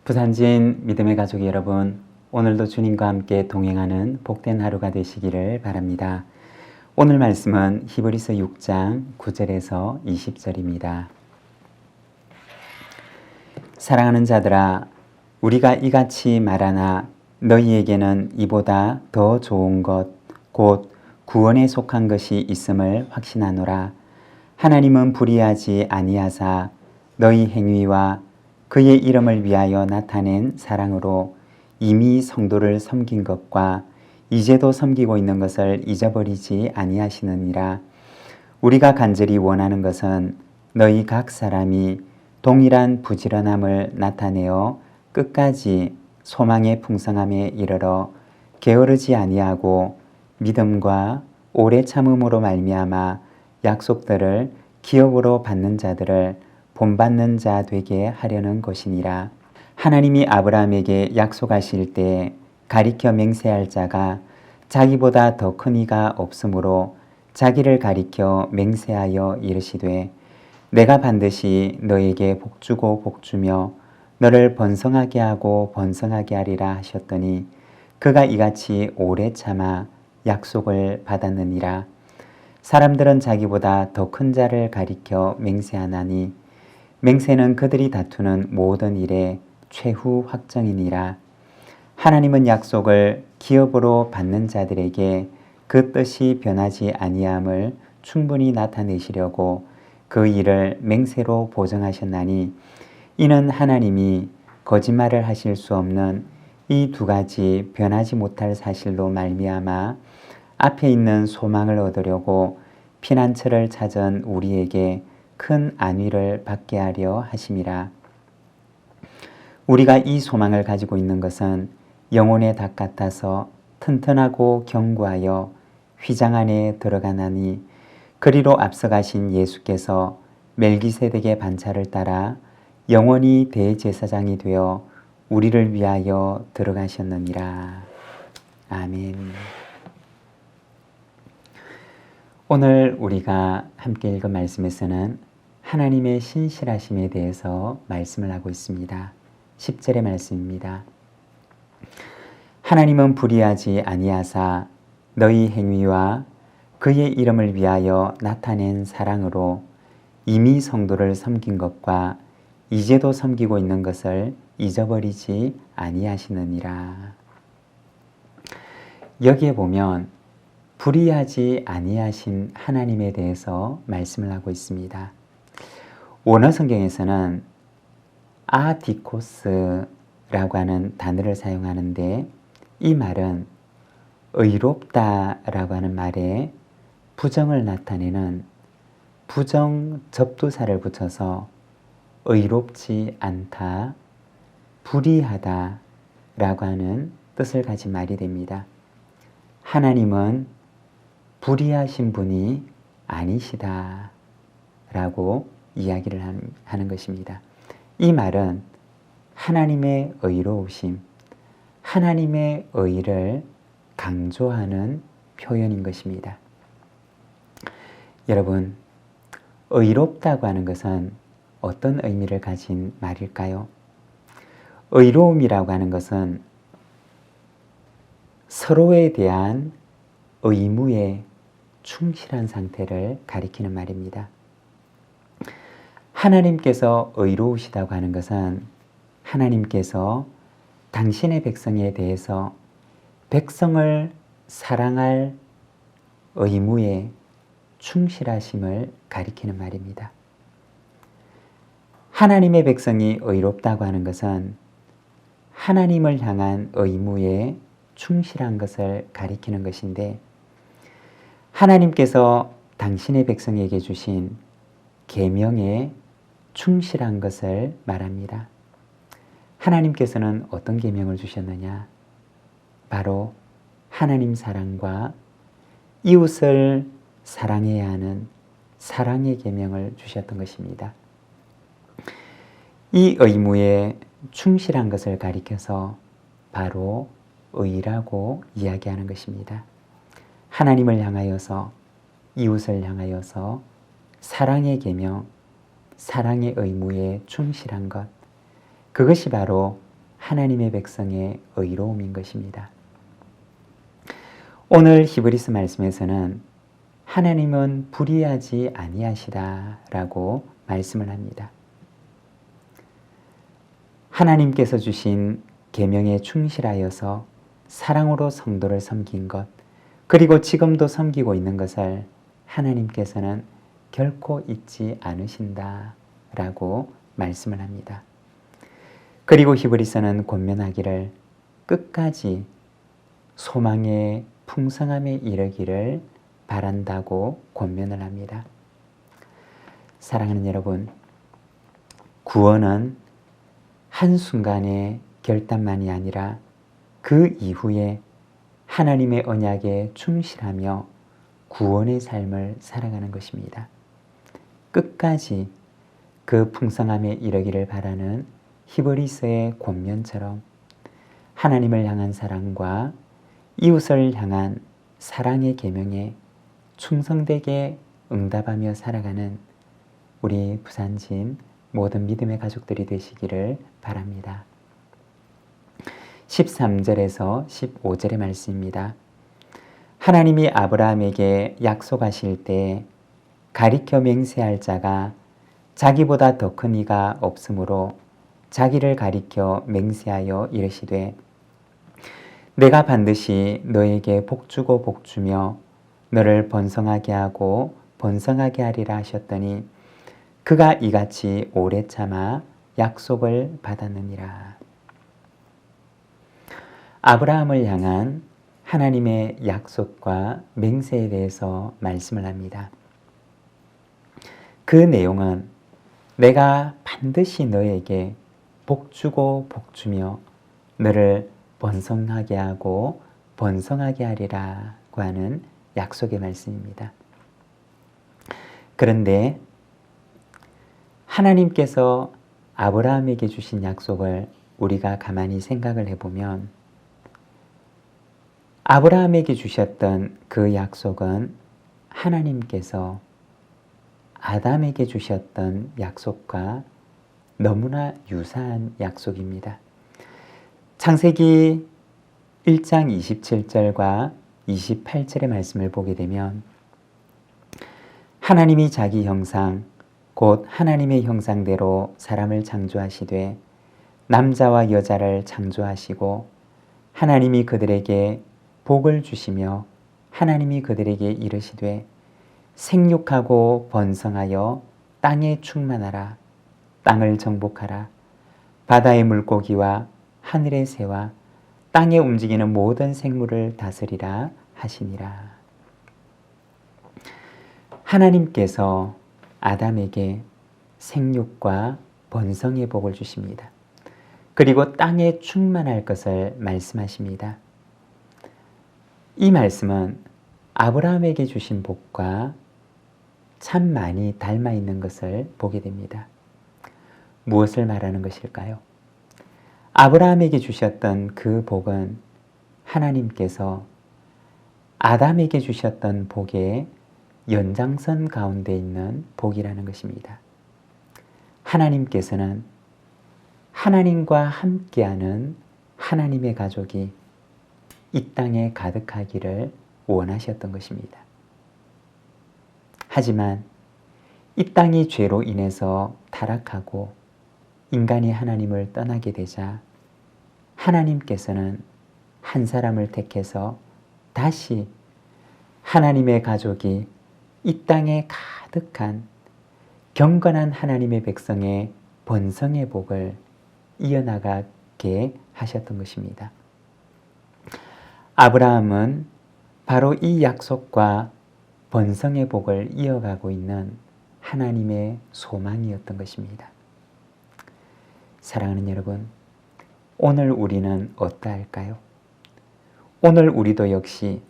부산진 믿음의 가족 여러분, 오늘도 주님과 함께 동행하는 복된 하루가 되시기를 바랍니다. 오늘 말씀은 히브리서 6장 9절에서 20절입니다. 사랑하는 자들아, 우리가 이같이 말하나 너희에게는 이보다 더 좋은 것, 곧 구원에 속한 것이 있음을 확신하노라. 하나님은 불의하지 아니하사 너희 행위와 그의 이름을 위하여 나타낸 사랑으로 이미 성도를 섬긴 것과 이제도 섬기고 있는 것을 잊어버리지 아니하시느니라. 우리가 간절히 원하는 것은 너희 각 사람이 동일한 부지런함을 나타내어 끝까지 소망의 풍성함에 이르러 게으르지 아니하고 믿음과 오래 참음으로 말미암아 약속들을 기업으로 받는 자들을 본받는 자 되게 하려는 것이니라. 하나님이 아브라함에게 약속하실 때 가리켜 맹세할 자가 자기보다 더 큰 이가 없으므로 자기를 가리켜 맹세하여 이르시되 내가 반드시 너에게 복주고 복주며 너를 번성하게 하고 번성하게 하리라 하셨더니 그가 이같이 오래 참아 약속을 받았느니라. 사람들은 자기보다 더 큰 자를 가리켜 맹세하나니 맹세는 그들이 다투는 모든 일의 최후 확정이니라. 하나님은 약속을 기업으로 받는 자들에게 그 뜻이 변하지 아니함을 충분히 나타내시려고 그 일을 맹세로 보증하셨나니 이는 하나님이 거짓말을 하실 수 없는 이 두 가지 변하지 못할 사실로 말미암아 앞에 있는 소망을 얻으려고 피난처를 찾은 우리에게 큰 안위를 받게 하려 하심이라. 우리가 이 소망을 가지고 있는 것은 영혼의 닭 같아서 튼튼하고 견고하여 휘장 안에 들어가나니 그리로 앞서가신 예수께서 멜기세덱의 반차를 따라 영원히 대제사장이 되어 우리를 위하여 들어가셨느니라. 아멘. 오늘 우리가 함께 읽은 말씀에서는 하나님의 신실하심에 대해서 말씀을 하고 있습니다. 10절의 말씀입니다. 하나님은 불의하지 아니하사 너희 행위와 그의 이름을 위하여 나타낸 사랑으로 이미 성도를 섬긴 것과 이제도 섬기고 있는 것을 잊어버리지 아니하시느니라. 여기에 보면 불의하지 아니하신 하나님에 대해서 말씀을 하고 있습니다. 원어 성경에서는 아디코스라고 하는 단어를 사용하는데 이 말은 의롭다라고 하는 말에 부정을 나타내는 부정 접두사를 붙여서 의롭지 않다, 불의하다 라고 하는 뜻을 가진 말이 됩니다. 하나님은 불의하신 분이 아니시다 라고 이야기를 하는 것입니다. 이 말은 하나님의 의로우심, 하나님의 의를 강조하는 표현인 것입니다. 여러분, 의롭다고 하는 것은 어떤 의미를 가진 말일까요? 의로움이라고 하는 것은 서로에 대한 의무에 충실한 상태를 가리키는 말입니다. 하나님께서 의로우시다고 하는 것은 하나님께서 당신의 백성에 대해서 백성을 사랑할 의무에 충실하심을 가리키는 말입니다. 하나님의 백성이 의롭다고 하는 것은 하나님을 향한 의무에 충실한 것을 가리키는 것인데 하나님께서 당신의 백성에게 주신 계명에 충실한 것을 말합니다. 하나님께서는 어떤 계명을 주셨느냐? 바로 하나님 사랑과 이웃을 사랑해야 하는 사랑의 계명을 주셨던 것입니다. 이 의무에 충실한 것을 가리켜서 바로 의라고 이야기하는 것입니다. 하나님을 향하여서, 이웃을 향하여서 사랑의 계명, 사랑의 의무에 충실한 것, 그것이 바로 하나님의 백성의 의로움인 것입니다. 오늘 히브리서 말씀에서는 하나님은 불의하지 아니하시다라고 말씀을 합니다. 하나님께서 주신 계명에 충실하여서 사랑으로 성도를 섬긴 것, 그리고 지금도 섬기고 있는 것을 하나님께서는 결코 잊지 않으신다라고 말씀을 합니다. 그리고 히브리서는 권면하기를 끝까지 소망의 풍성함에 이르기를 바란다고 권면을 합니다. 사랑하는 여러분, 구원은 한순간의 결단만이 아니라 그 이후에 하나님의 언약에 충실하며 구원의 삶을 살아가는 것입니다. 끝까지 그 풍성함에 이르기를 바라는 히브리서의 권면처럼 하나님을 향한 사랑과 이웃을 향한 사랑의 계명에 충성되게 응답하며 살아가는 우리 부산진 모든 믿음의 가족들이 되시기를 바랍니다. 13절에서 15절의 말씀입니다. 하나님이 아브라함에게 약속하실 때 가리켜 맹세할 자가 자기보다 더 큰 이가 없으므로 자기를 가리켜 맹세하여 이르시되 내가 반드시 너에게 복주고 복주며 너를 번성하게 하고 번성하게 하리라 하셨더니 그가 이같이 오래 참아 약속을 받았느니라. 아브라함을 향한 하나님의 약속과 맹세에 대해서 말씀을 합니다. 그 내용은 내가 반드시 너에게 복주고 복주며 너를 번성하게 하고 번성하게 하리라고 하는 약속의 말씀입니다. 그런데 하나님께서 아브라함에게 주신 약속을 우리가 가만히 생각을 해보면 아브라함에게 주셨던 그 약속은 하나님께서 아담에게 주셨던 약속과 너무나 유사한 약속입니다. 창세기 1장 27절과 28절의 말씀을 보게 되면 하나님이 자기 형상 곧 하나님의 형상대로 사람을 창조하시되 남자와 여자를 창조하시고 하나님이 그들에게 복을 주시며 하나님이 그들에게 이르시되 생육하고 번성하여 땅에 충만하라 땅을 정복하라 바다의 물고기와 하늘의 새와 땅에 움직이는 모든 생물을 다스리라 하시니라. 하나님께서 아담에게 생육과 번성의 복을 주십니다. 그리고 땅에 충만할 것을 말씀하십니다. 이 말씀은 아브라함에게 주신 복과 참 많이 닮아 있는 것을 보게 됩니다. 무엇을 말하는 것일까요? 아브라함에게 주셨던 그 복은 하나님께서 아담에게 주셨던 복의 연장선 가운데 있는 복이라는 것입니다. 하나님께서는 하나님과 함께하는 하나님의 가족이 이 땅에 가득하기를 원하셨던 것입니다. 하지만 이 땅이 죄로 인해서 타락하고 인간이 하나님을 떠나게 되자 하나님께서는 한 사람을 택해서 다시 하나님의 가족이 이 땅에 가득한 경건한 하나님의 백성의 번성의 복을 이어나가게 하셨던 것입니다. 아브라함은 바로 이 약속과 번성의 복을 이어가고 있는 하나님의 소망이었던 것입니다. 사랑하는 여러분, 오늘 우리는 어떠할까요? 오늘 우리도 역시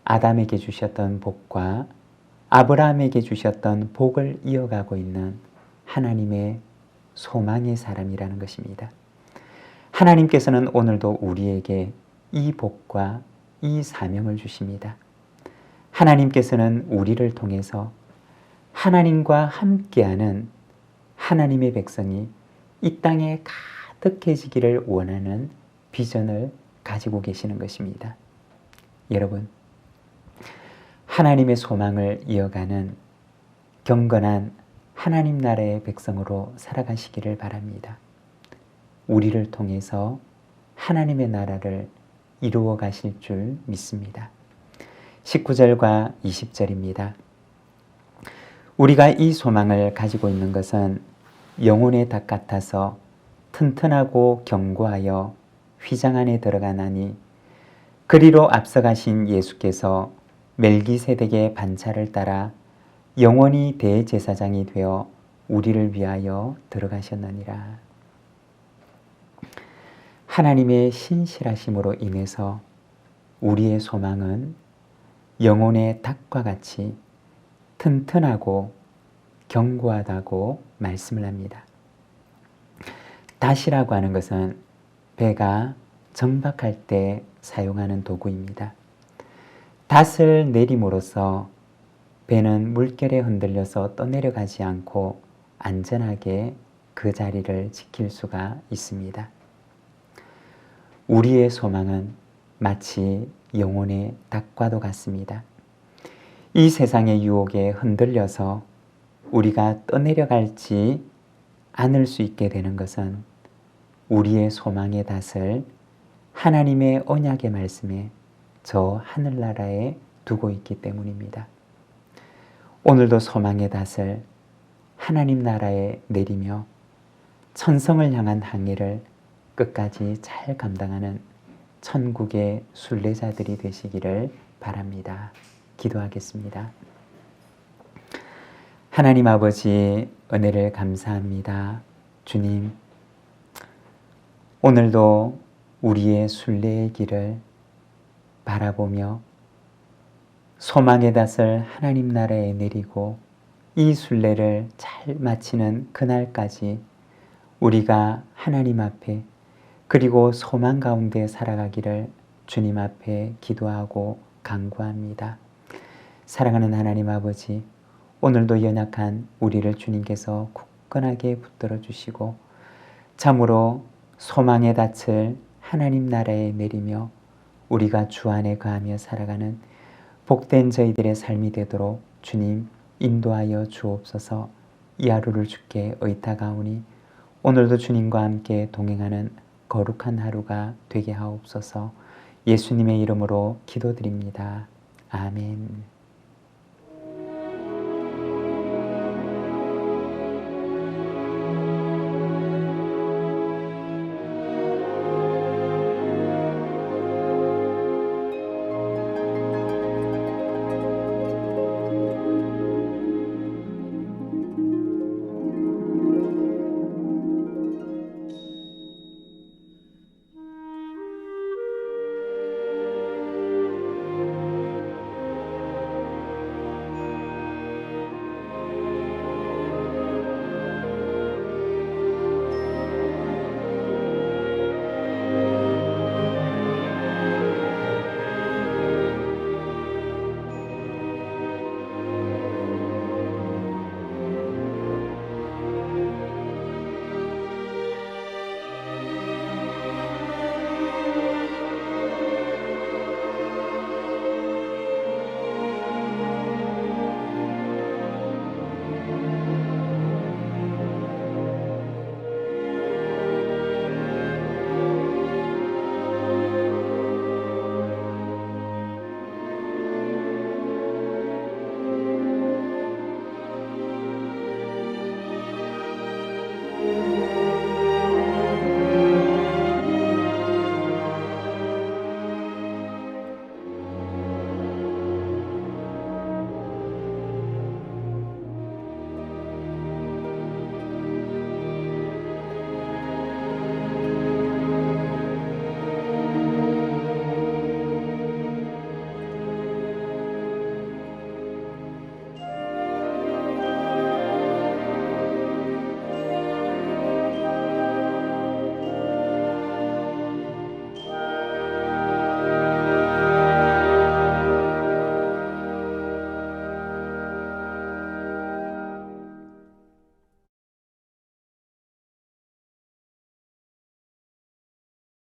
아담에게 주셨던 복과 아브라함에게 주셨던 복을 이어가고 있는 하나님의 소망의 사람이라는 것입니다. 하나님께서는 오늘도 우리에게 이 복과 이 사명을 주십니다. 하나님께서는 우리를 통해서 하나님과 함께하는 하나님의 백성이 이 땅에 가득해지기를 원하는 비전을 가지고 계시는 것입니다. 여러분, 하나님의 소망을 이어가는 경건한 하나님 나라의 백성으로 살아가시기를 바랍니다. 우리를 통해서 하나님의 나라를 이루어 가실 줄 믿습니다. 19절과 20절입니다. 우리가 이 소망을 가지고 있는 것은 영혼의 닭 같아서 튼튼하고 견고하여 휘장 안에 들어가나니 그리로 앞서가신 예수께서 멜기세덱의 반차를 따라 영원히 대제사장이 되어 우리를 위하여 들어가셨느니라. 하나님의 신실하심으로 인해서 우리의 소망은 영혼의 닭과 같이 튼튼하고 견고하다고 말씀을 합니다. 닷이라고 하는 것은 배가 정박할 때 사용하는 도구입니다. 닷을 내림으로써 배는 물결에 흔들려서 떠내려가지 않고 안전하게 그 자리를 지킬 수가 있습니다. 우리의 소망은 마치 영혼의 닭과도 같습니다. 이 세상의 유혹에 흔들려서 우리가 떠내려갈지 않을 수 있게 되는 것은 우리의 소망의 닷을 하나님의 언약의 말씀에 저 하늘나라에 두고 있기 때문입니다. 오늘도 소망의 닷을 하나님 나라에 내리며 천성을 향한 항해를 끝까지 잘 감당하는 천국의 순례자들이 되시기를 바랍니다. 기도하겠습니다. 하나님 아버지, 은혜를 감사합니다. 주님, 오늘도 우리의 순례의 길을 바라보며 소망의 닷을 하나님 나라에 내리고 이 순례를 잘 마치는 그날까지 우리가 하나님 앞에 그리고 소망 가운데 살아가기를 주님 앞에 기도하고 간구합니다. 사랑하는 하나님 아버지, 오늘도 연약한 우리를 주님께서 굳건하게 붙들어 주시고 참으로 소망의 닻을 하나님 나라에 내리며 우리가 주 안에 거하며 살아가는 복된 저희들의 삶이 되도록 주님 인도하여 주옵소서. 이 하루를 주께 의탁하오니 오늘도 주님과 함께 동행하는 거룩한 하루가 되게 하옵소서. 예수님의 이름으로 기도드립니다. 아멘.